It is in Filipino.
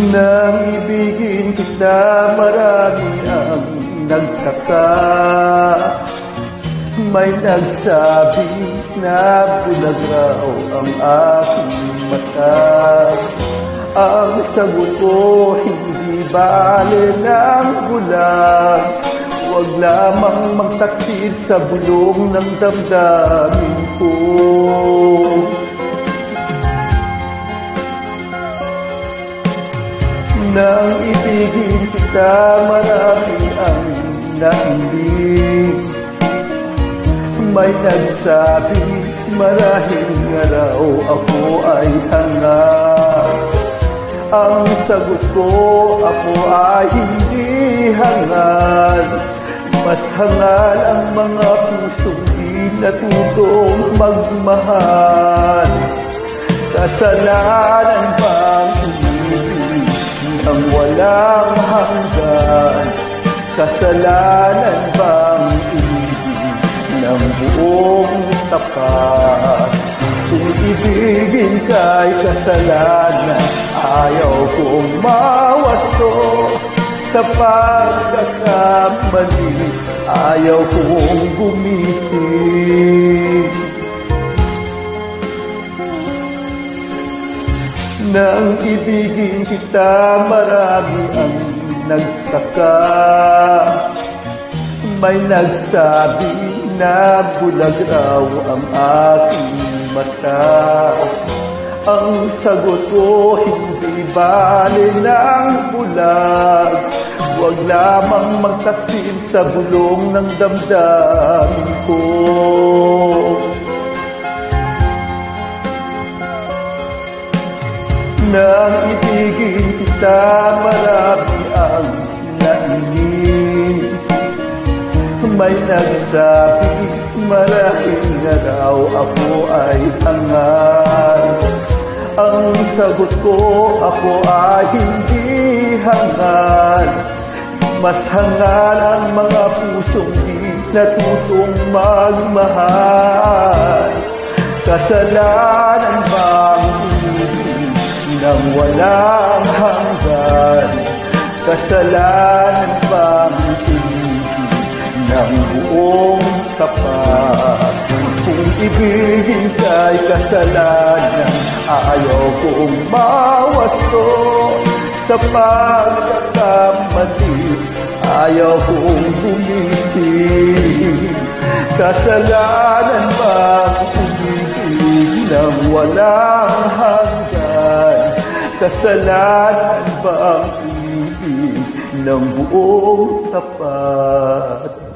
Nang ibigin kita, marami ang nagtaka. May nagsabi na bulag raw ang aking mata. Ang sagot ko, hindi bale ng bulag. Huwag lamang magtaksid sa bulong ng damdamin ko. Nang ibigin kita, marami ang naibig. May nagsabi, marahil nga raw ako ay hangat. Ang sagot ko, ako ay hindi hangal. Mas hangal ang mga pusong di natutong magmahal. Kasalanan bang umibig ang walang hanggan? Kasalanan bang umibig ng buong tapat? Kung ibigin ka'y kasalanan, ayaw kong mawasto. Sa pagkakamali, ayaw kong gumising. Nang ibigin kita, marami ang nagtaka. May nagsabi na bulag raw ang aking mata. Ang sagot ko, hindi bale ng bulag. Huwag lamang magtaksin sa bulong ng damdamin ko. Nang ibigin kita, marami ang nainis. May nagsabi, marahil nga raw ako ay hangal. Ang sagot ko, ako ay hindi hangal. Mas hangal ang mga pusong di natutong magmahal. Kasalanan bang umibig ng walang hanggan? Kasalanan bang umibig ng buong tapat? Kung ibigin ka'y kasalanan, ayaw kong mawasto. Sa pagkakamali, ayaw kong gumising. Kasalanan bang umibig ng walang hanggan? Kasalanan bang umibig ng buong tapat?